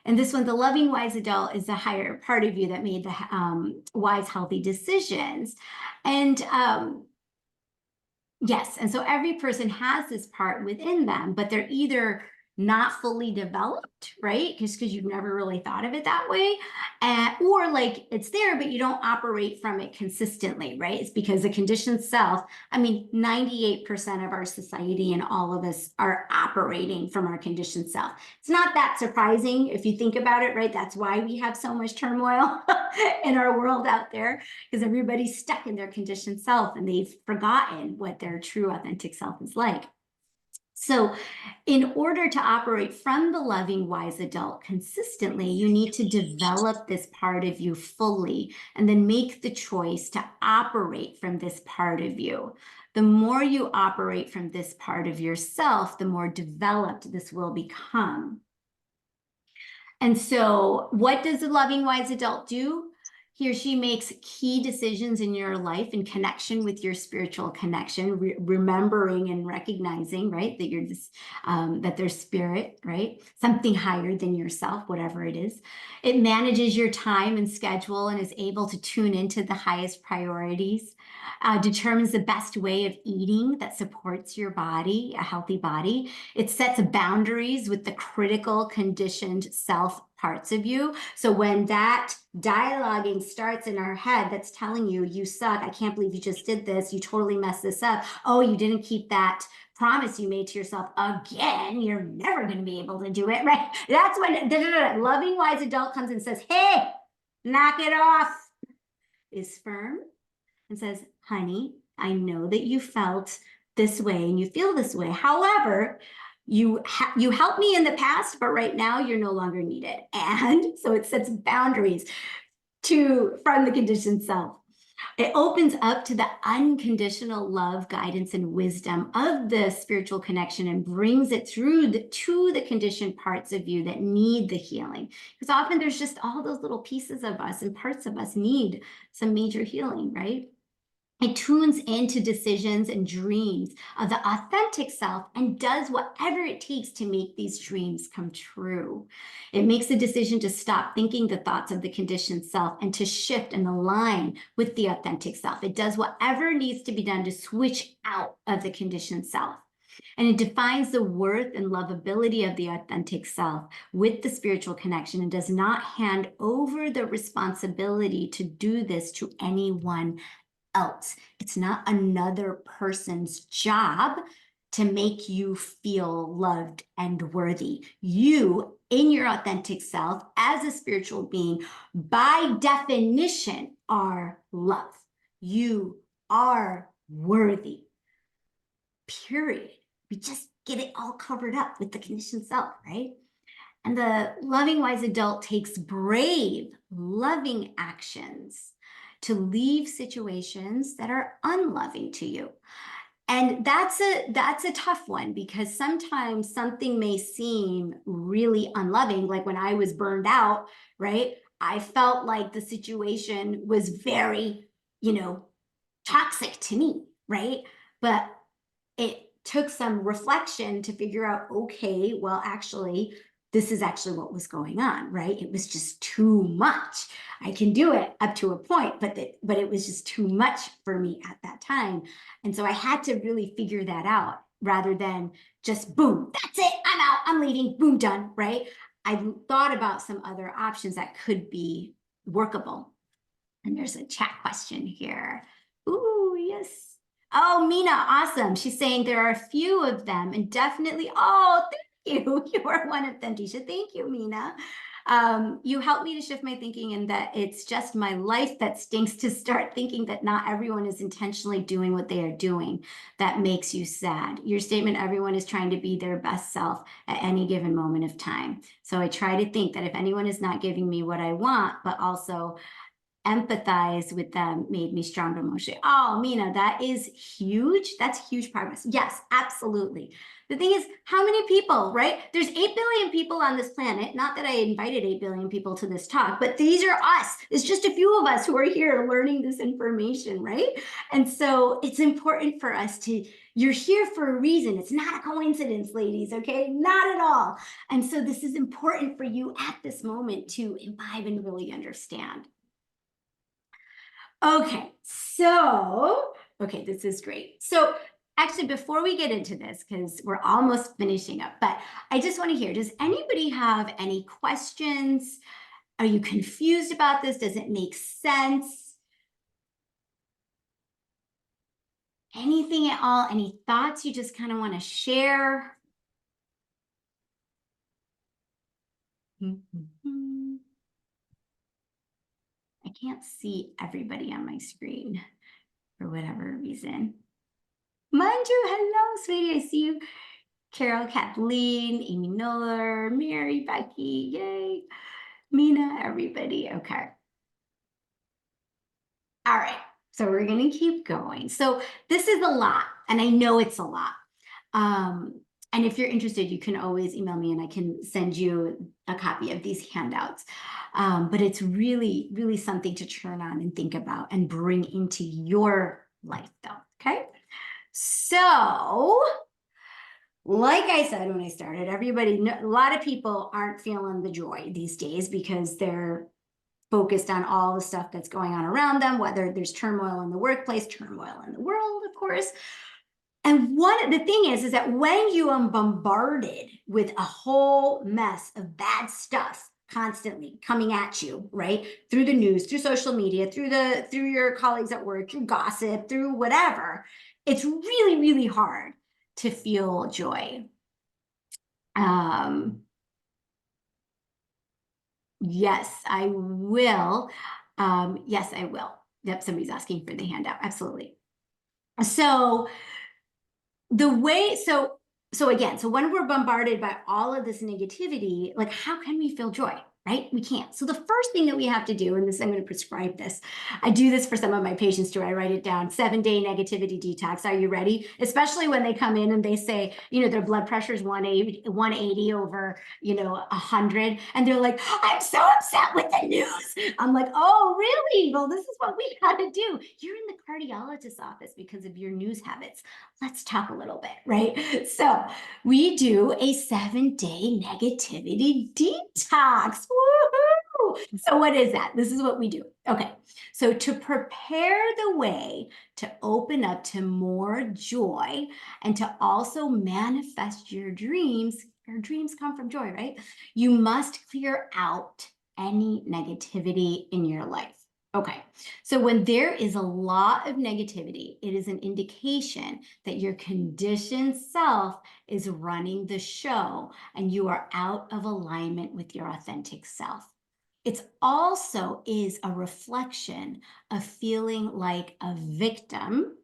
and this one, the loving, wise adult is the higher part of you that made the wise, healthy decisions. And yes, and so every person has this part within them, but they're either not fully developed, right? Because you've never really thought of it that way. Or like it's there, but you don't operate from it consistently, right? It's because the conditioned self, 98% of our society and all of us are operating from our conditioned self. It's not that surprising if you think about it, right? That's why we have so much turmoil in our world out there, because everybody's stuck in their conditioned self and they've forgotten what their true authentic self is like. So in order to operate from the loving, wise adult consistently, you need to develop this part of you fully and then make the choice to operate from this part of you. The more you operate from this part of yourself, the more developed this will become. And so what does a loving, wise adult do? He or she makes key decisions in your life in connection with your spiritual connection, remembering and recognizing, right, that you're this, that there's spirit, right, something higher than yourself, whatever it is. It manages your time and schedule and is able to tune into the highest priorities. Determines the best way of eating that supports your body, a healthy body. It sets boundaries with the critical conditioned self parts of you. So when that dialoguing starts in our head, that's telling you, you suck, I can't believe you just did this, you totally messed this up, oh, you didn't keep that promise you made to yourself again, you're never going to be able to do it, right? That's when loving, wise adult comes and says, hey, knock it off, is firm and says, honey, I know that you felt this way and you feel this way. However, you helped me in the past, but right now you're no longer needed. And so it sets boundaries from the conditioned self. It opens up to the unconditional love, guidance, and wisdom of the spiritual connection and brings it through to the conditioned parts of you that need the healing. Because often there's just all those little pieces of us and parts of us need some major healing, right? It tunes into decisions and dreams of the authentic self and does whatever it takes to make these dreams come true. It makes the decision to stop thinking the thoughts of the conditioned self and to shift and align with the authentic self. It does whatever needs to be done to switch out of the conditioned self. And it defines the worth and lovability of the authentic self with the spiritual connection and does not hand over the responsibility to do this to anyone else. It's not another person's job to make you feel loved and worthy. You, in your authentic self, as a spiritual being, by definition, are love. You are worthy. Period. We just get it all covered up with the conditioned self, right? And the loving, wise adult takes brave, loving actions to leave situations that are unloving to you. And that's a tough one because sometimes something may seem really unloving. Like when I was burned out, right? I felt like the situation was very, toxic to me, right? But it took some reflection to figure out, okay, well, actually, this is actually what was going on, right? It was just too much. I can do it up to a point, but it was just too much for me at that time. And so I had to really figure that out rather than just boom, that's it, I'm out, I'm leaving, boom, done, right? I thought about some other options that could be workable. And there's a chat question here. Ooh, yes. Oh, Mina, awesome. She's saying there are a few of them and definitely, oh, thank you. You are one of them, Disha. Thank you, Mina. You helped me to shift my thinking and that it's just my life that stinks to start thinking that not everyone is intentionally doing what they are doing. That makes you sad. Your statement, everyone is trying to be their best self at any given moment of time. So I try to think that if anyone is not giving me what I want, but also empathize with them made me stronger emotionally. Oh, Mina, that is huge. That's huge progress. Yes, absolutely. The thing is, how many people, right? There's 8 billion people on this planet. Not that I invited 8 billion people to this talk, but these are us. It's just a few of us who are here learning this information, right? And so it's important for us you're here for a reason. It's not a coincidence, ladies, okay? Not at all. And so this is important for you at this moment to imbibe and really understand. Okay, this is great. So actually, before we get into this, because we're almost finishing up, but I just want to hear, does anybody have any questions? Are you confused about this? Does it make sense? Anything at all? Any thoughts you just kind of want to share? I can't see everybody on my screen for whatever reason. Manju, hello, sweetie. I see you. Carol, Kathleen, Amy Miller, Mary, Becky, yay. Mina, everybody. Okay. All right. So we're going to keep going. So this is a lot, and I know it's a lot. And if you're interested, you can always email me and I can send you a copy of these handouts. But it's really, really something to turn on and think about and bring into your life though, okay? So, like I said when I started, a lot of people aren't feeling the joy these days because they're focused on all the stuff that's going on around them, whether there's turmoil in the workplace, turmoil in the world, of course. And the thing is that when you are bombarded with a whole mess of bad stuff constantly coming at you, right? Through the news, through social media, through your colleagues at work, through gossip, through whatever, it's really, really hard to feel joy. Yes, I will. Yes, I will. Yep, somebody's asking for the handout. Absolutely. So so when we're bombarded by all of this negativity, like how can we feel joy? Right? We can't. So the first thing that we have to do, and this, I'm going to prescribe this. I do this for some of my patients too. I write it down, 7-day negativity detox. Are you ready? Especially when they come in and they say, their blood pressure is 180 over, 100. And they're like, I'm so upset with the news. I'm like, oh, really? Well, this is what we got to do. You're in the cardiologist's office because of your news habits. Let's talk a little bit, right? So we do a 7-day negativity detox. Woohoo! So what is that? This is what we do. Okay. So to prepare the way to open up to more joy and to also manifest your dreams come from joy, right? You must clear out any negativity in your life. Okay, so when there is a lot of negativity, it is an indication that your conditioned self is running the show and you are out of alignment with your authentic self. It also is a reflection of feeling like a victim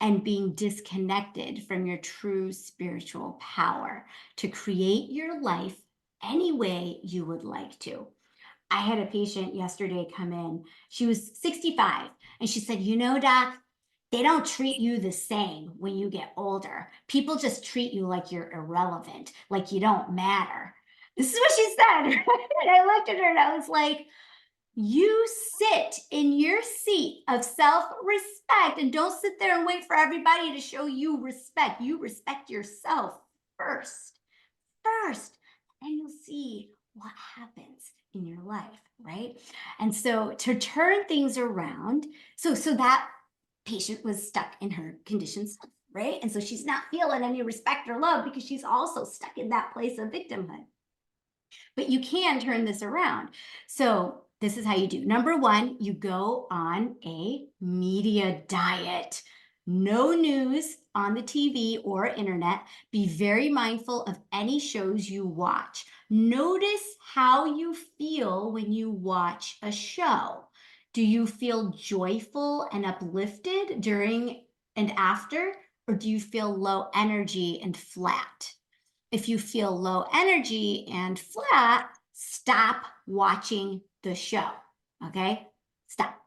and being disconnected from your true spiritual power to create your life any way you would like to. I had a patient yesterday come in. She was 65 and she said, doc, they don't treat you the same when you get older. People just treat you like you're irrelevant, like you don't matter. This is what she said. And I looked at her and I was like, you sit in your seat of self-respect and don't sit there and wait for everybody to show you respect. You respect yourself first, and you'll see what happens in your life, right? And so to turn things around, so that patient was stuck in her conditions, right? And so she's not feeling any respect or love because she's also stuck in that place of victimhood. But you can turn this around. So this is how you do. Number one, you go on a media diet. No news on the TV or internet. Be very mindful of any shows you watch. Notice how you feel when you watch a show. Do you feel joyful and uplifted during and after, or do you feel low energy and flat? If you feel low energy and flat, stop watching the show. Okay? Stop.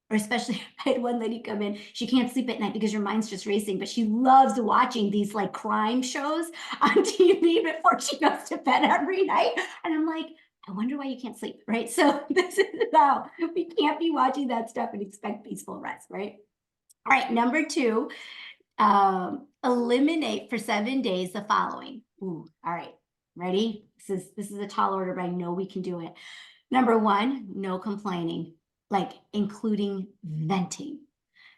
Or especially, I had one lady come in, she can't sleep at night because her mind's just racing, but she loves watching these like crime shows on TV before she goes to bed every night. And I'm like, I wonder why you can't sleep, right? So this is how we can't be watching that stuff and expect peaceful rest, right? All right, number two, eliminate for 7 days the following. Ooh, all right, ready? This is a tall order, but I know we can do it. Number one, no complaining, like including venting.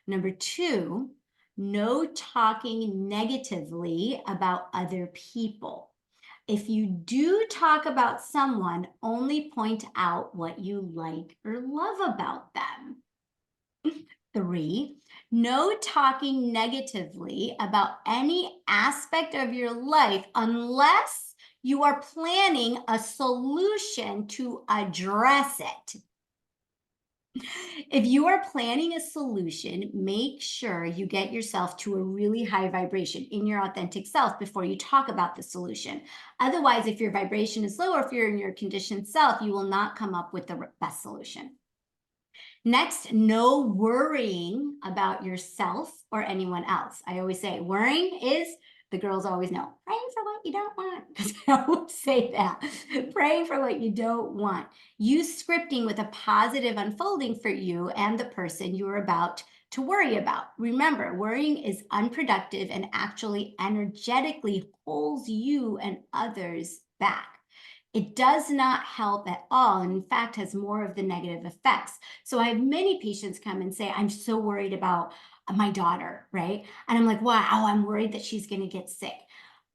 Number two, no talking negatively about other people. If you do talk about someone, only point out what you like or love about them. 3, no talking negatively about any aspect of your life unless you are planning a solution to address it. If you are planning a solution, make sure you get yourself to a really high vibration in your authentic self before you talk about the solution. Otherwise, if your vibration is low or if you're in your conditioned self, you will not come up with the best solution. Next, no worrying about yourself or anyone else. I always say worrying is, the girls always know, praying for what you don't want. I always say that, praying for what you don't want. Use scripting with a positive unfolding for you and the person you are about to worry about. Remember, worrying is unproductive and actually energetically holds you and others back. It does not help at all, and in fact has more of the negative effects. So I have many patients come and say, I'm so worried about my daughter, right? And I'm like, wow, I'm worried that she's going to get sick.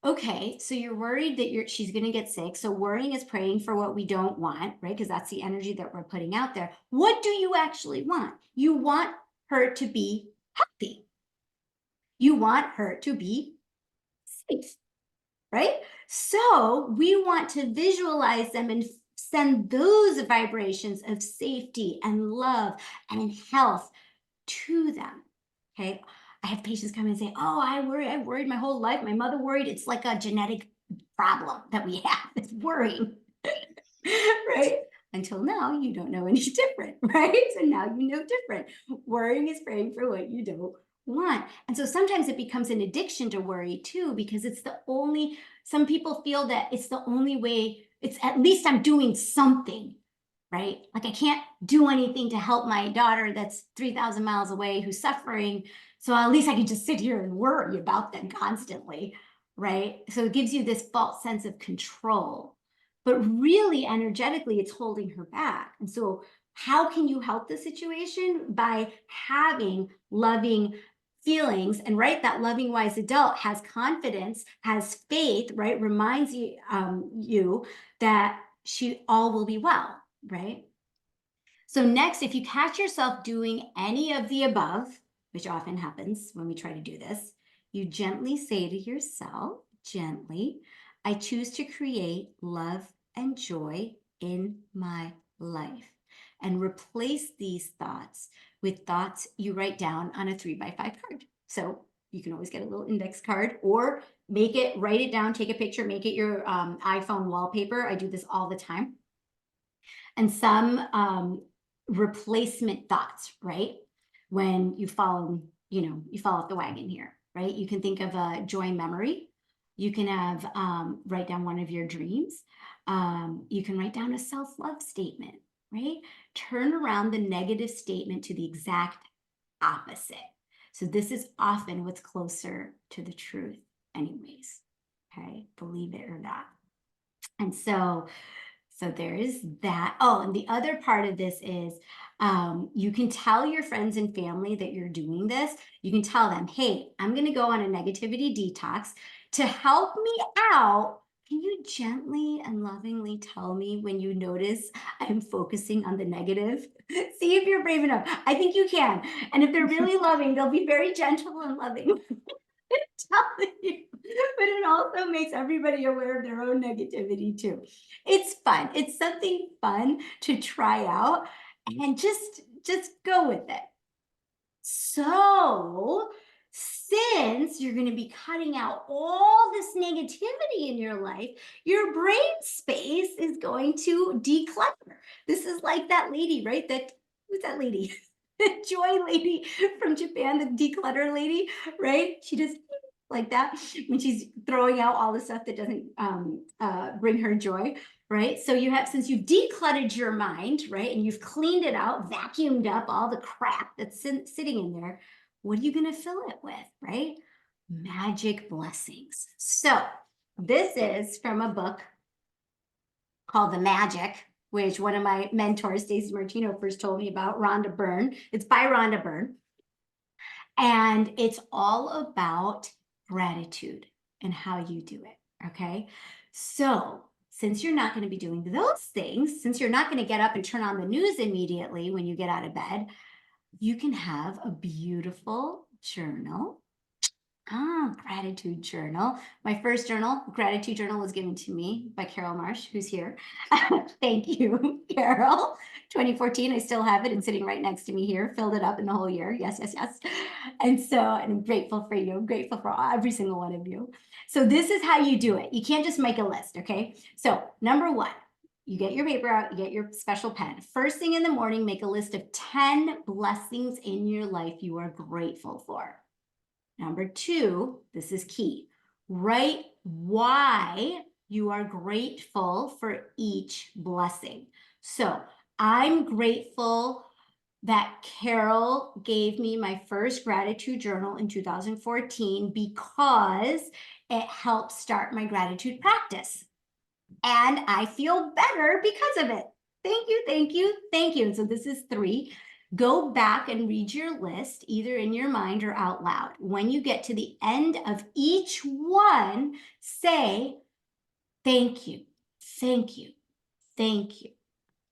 Okay, so you're worried that she's going to get sick. So worrying is praying for what we don't want, right? Because that's the energy that we're putting out there. What do you actually want? You want her to be healthy. You want her to be safe, right? So we want to visualize them and send those vibrations of safety and love and health to them. Okay. I have patients come and say, oh, I worried my whole life. My mother worried. It's like a genetic problem that we have. It's worrying. Right? Until now, you don't know any different, right? So now you know different. Worrying is praying for what you don't want. And so sometimes it becomes an addiction to worry too, because it's the only, some people feel that it's the only way, it's at least I'm doing something, right? Like I can't do anything to help my daughter that's 3,000 miles away who's suffering. So at least I can just sit here and worry about them constantly, right? So it gives you this false sense of control. But really energetically, it's holding her back. And so how can you help the situation? By having loving feelings, and right, that loving wise adult has confidence, has faith, right? Reminds you, you that all will be well, right? So next, if you catch yourself doing any of the above, which often happens when we try to do this, you gently say to yourself, gently, I choose to create love and joy in my life. And replace these thoughts with thoughts you write down on a 3x5 card. So you can always get a little index card or write it down, take a picture, make it your iPhone wallpaper. I do this all the time. And some replacement thoughts, right? When you fall off the wagon here, right? You can think of a joy memory. You can have write down one of your dreams. You can write down a self-love statement, right? Turn around the negative statement to the exact opposite. So this is often what's closer to the truth anyways, okay? Believe it or not. And so there is that. Oh, and the other part of this is you can tell your friends and family that you're doing this. You can tell them, hey, I'm going to go on a negativity detox to help me out. Can you gently and lovingly tell me when you notice I'm focusing on the negative? See if you're brave enough. I think you can. And if they're really loving, they'll be very gentle and loving. Telling you, but it also makes everybody aware of their own negativity too. It's fun. It's something fun to try out and just go with it. So since you're going to be cutting out all this negativity in your life, your brain space is going to declutter. This is like that lady, right? Who's that lady? The joy lady from Japan, the declutter lady, right? She just like that when she's throwing out all the stuff that doesn't bring her joy, right? So since you've decluttered your mind, right, and you've cleaned it out, vacuumed up all the crap that's sitting in there, what are you going to fill it with, right? Magic blessings. So this is from a book called The Magic, which one of my mentors, Stacey Martino, first told me about, Rhonda Byrne. It's by Rhonda Byrne. And it's all about gratitude and how you do it, okay? So since you're not going to be doing those things, since you're not going to get up and turn on the news immediately when you get out of bed, you can have a beautiful journal Gratitude journal. My first journal, gratitude journal, was given to me by Carol Marsh, who's here. Thank you, Carol. 2014, I still have it. It's sitting right next to me here. Filled it up in the whole year. Yes, yes, yes. And I'm grateful for you. I'm grateful for every single one of you. So this is how you do it. You can't just make a list, okay? So number one, you get your paper out, you get your special pen. First thing in the morning, make a list of 10 blessings in your life you are grateful for. Number two, this is key. Write why you are grateful for each blessing. So I'm grateful that Carol gave me my first gratitude journal in 2014 because it helped start my gratitude practice. And I feel better because of it. Thank you, thank you, thank you. And so this is 3. Go back and read your list, either in your mind or out loud. When you get to the end of each one, say, thank you, thank you, thank you,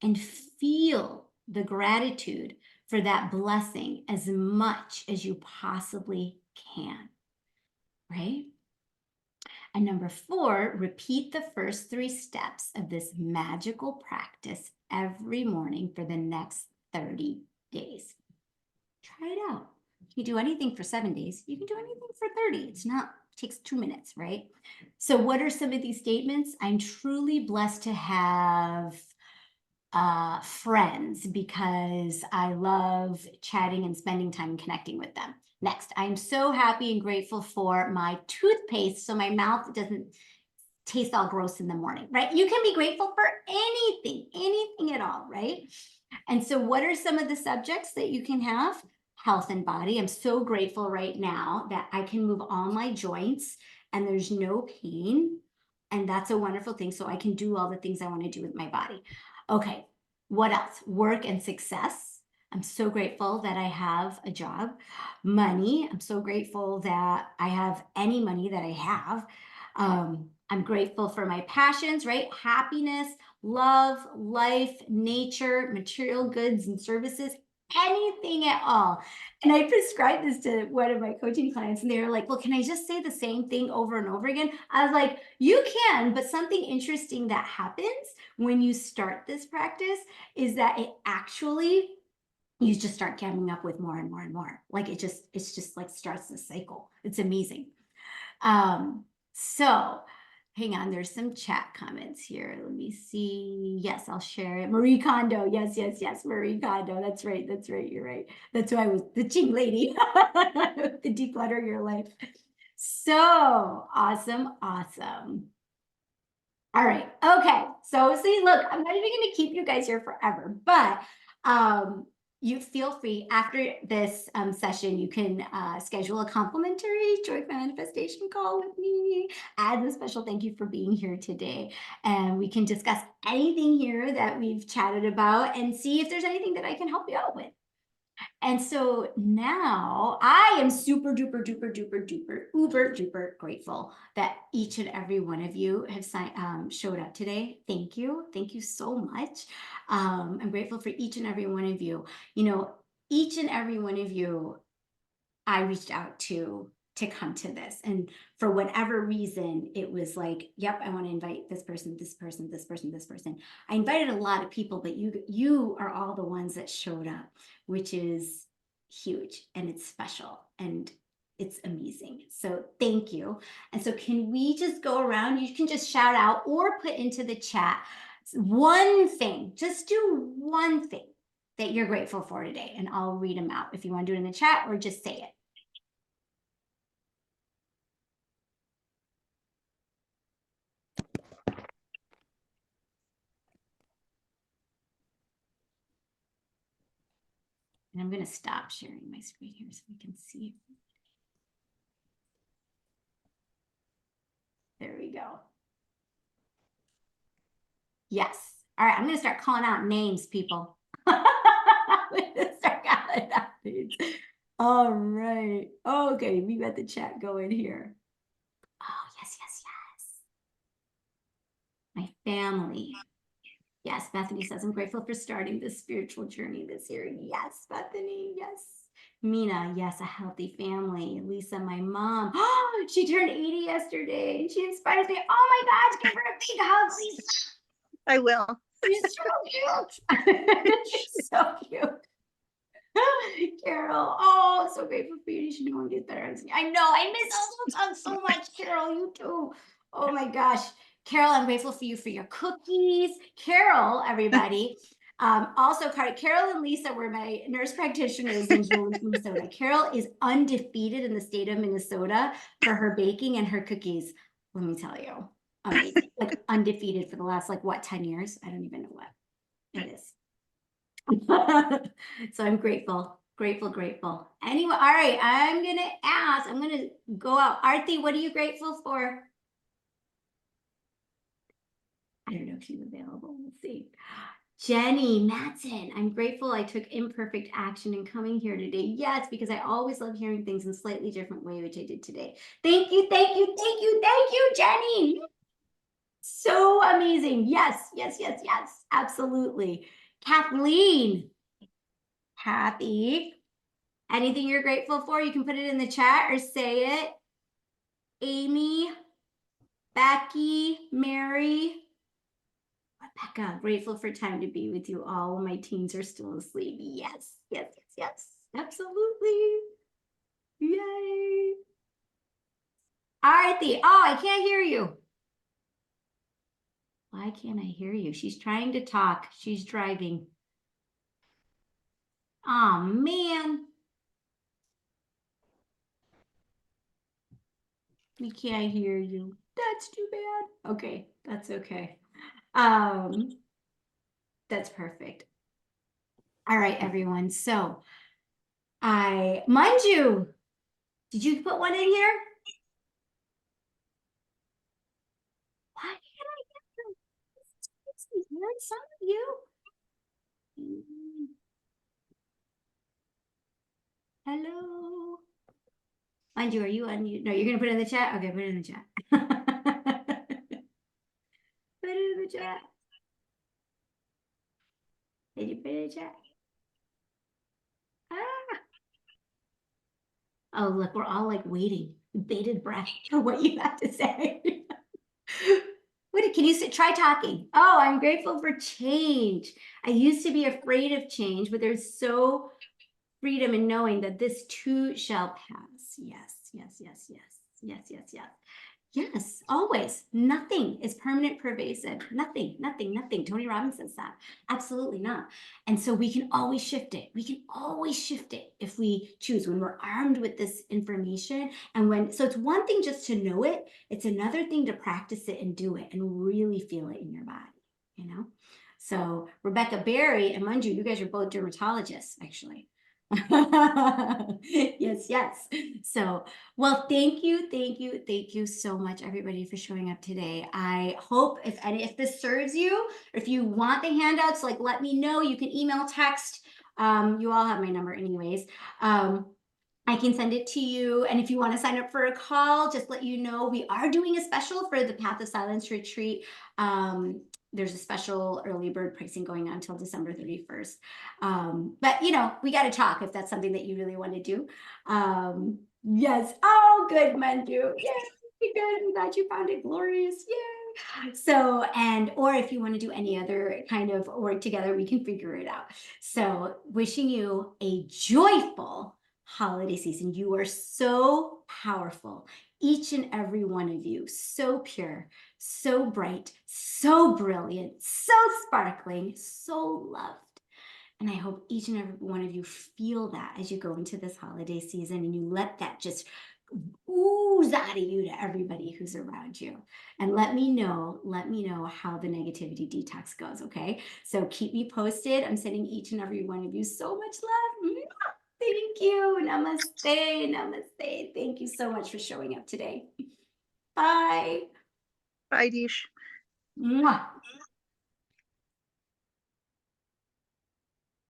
and feel the gratitude for that blessing as much as you possibly can, right? And number 4, repeat the first 3 steps of this magical practice every morning for the next 30 days. Try it out. You do anything for 7 days. You can do anything for 30. It takes 2 minutes, right? So what are some of these statements? I'm truly blessed to have friends because I love chatting and spending time and connecting with them. Next, I'm so happy and grateful for my toothpaste so my mouth doesn't taste all gross in the morning, right? You can be grateful for anything at all, right? And so what are some of the subjects that you can have? Health and body. I'm so grateful right now that I can move all my joints and there's no pain. And that's a wonderful thing. So I can do all the things I want to do with my body. Okay, what else? Work and success. I'm so grateful that I have a job. Money. I'm so grateful that I have any money that I have. I'm grateful for my passions, right? Happiness, love, life, nature, material goods and services, anything at all. And I prescribed this to one of my coaching clients and they were like, well, can I just say the same thing over and over again? I was like, you can, but something interesting that happens when you start this practice is that it actually, you just start coming up with more and more and more. Like it's just like starts the cycle. It's amazing. So hang on, there's some chat comments here. Let me see. Yes, I'll share it. Marie Kondo. Yes, yes, yes. Marie Kondo. That's right. That's right. You're right. That's why I was the Ching lady. The declutter your life. So awesome. Awesome. All right. Okay. So see, look, I'm not even going to keep you guys here forever, but you feel free after this session, you can schedule a complimentary joy manifestation call with me. As a special thank you for being here today. And we can discuss anything here that we've chatted about and see if there's anything that I can help you out with. And so now I am super duper duper duper duper uber duper grateful that each and every one of you have showed up today. Thank you. Thank you so much. I'm grateful for each and every one of you. You know, each and every one of you I reached out to come to this. And for whatever reason, it was like, yep, I want to invite this person, this person, this person, this person. I invited a lot of people, but you are all the ones that showed up, which is huge and it's special and it's amazing. So thank you. And so can we just go around? You can just shout out or put into the chat one thing, just do one thing that you're grateful for today. And I'll read them out if you want to do it in the chat or just say it. And I'm going to stop sharing my screen here so we can see. There we go. Yes. All right. I'm going to start calling out names, people. I'm going to start calling out names. All right. Okay. We got the chat going here. Oh, yes, yes, yes. My family. Yes, Bethany says, I'm grateful for starting this spiritual journey this year. Yes, Bethany, yes. Mina, yes, a healthy family. Lisa, my mom. She turned 80 yesterday and she inspires me. Oh my gosh, give her a big hug, Lisa. I will. She's so cute. She's so cute. Carol, oh, so grateful for you. You should know and get better. I know, I miss all those hugs so much, Carol. You too. Oh my gosh. Carol, I'm grateful for you for your cookies. Carol, everybody. Also, Carol and Lisa were my nurse practitioners in Joliet, Minnesota. Carol is undefeated in the state of Minnesota for her baking and her cookies. Let me tell you, amazing. Like undefeated for the last, like, what, 10 years? I don't even know what it is. So I'm grateful, grateful, grateful. Anyway, all right, I'm gonna go out. Aarti, what are you grateful for? I don't know if she's available. We'll see. Jenny Matson, I'm grateful I took imperfect action in coming here today. Yes, because I always love hearing things in a slightly different way, which I did today. Thank you, thank you, thank you, thank you, Jenny. So amazing. Yes, yes, yes, yes, absolutely. Kathleen. Kathy, anything you're grateful for, you can put it in the chat or say it. Amy, Becky, Mary, Rebecca, grateful for time to be with you all when my teens are still asleep. Yes, yes, yes, yes, absolutely. Yay. Aarti, oh, I can't hear you. Why can't I hear you? She's trying to talk. She's driving. Oh, man. We can't hear you. That's too bad. Okay, that's okay. That's perfect. All right, everyone. So Manju, did you put one in here? Why can't I get them? Here's some of you. Hello. Manju, are you unmuted? No, you're gonna put it in the chat? Okay, put it in the chat. Put it in the chat. Did you put it in the chat? Ah. Oh, look, we're all like waiting, bated breath for what you have to say. What can you say? Try talking. Oh, I'm grateful for change. I used to be afraid of change, but there's so freedom in knowing that this too shall pass. Yes, yes, yes, yes, yes, yes, yes. Yes, always. Nothing is permanent, pervasive. Nothing, nothing, nothing. Tony Robbins says that. Absolutely not. And so we can always shift it. We can always shift it if we choose, when we're armed with this information. And so it's one thing just to know it. It's another thing to practice it and do it and really feel it in your body, you know? So Rebecca Berry and Manju, you guys are both dermatologists, actually. Yes, yes. So, well, thank you so much, everybody, for showing up today. I hope if this serves you, if you want the handouts, like, let me know. You can email, text. You all have my number anyways. I can send it to you. And if you want to sign up for a call, just let you know we are doing a special for the Path of Silence retreat. There's a special early bird pricing going on until December 31st. But you know, we got to talk if that's something that you really want to do. Yes. Oh, good, Manju. Yay, good. I'm glad you found it glorious. Yay. So, or if you want to do any other kind of work together, we can figure it out. So wishing you a joyful holiday season. You are so powerful, each and every one of you, so pure, so bright, so brilliant, so sparkling, so loved. And I hope each and every one of you feel that as you go into this holiday season, and you let that just ooze out of you to everybody who's around you. And let me know how the negativity detox goes, okay? So keep me posted. I'm sending each and every one of you so much love. Thank you. Namaste. Namaste. Thank you so much for showing up today. Bye. Bye, Deesh. Mwah.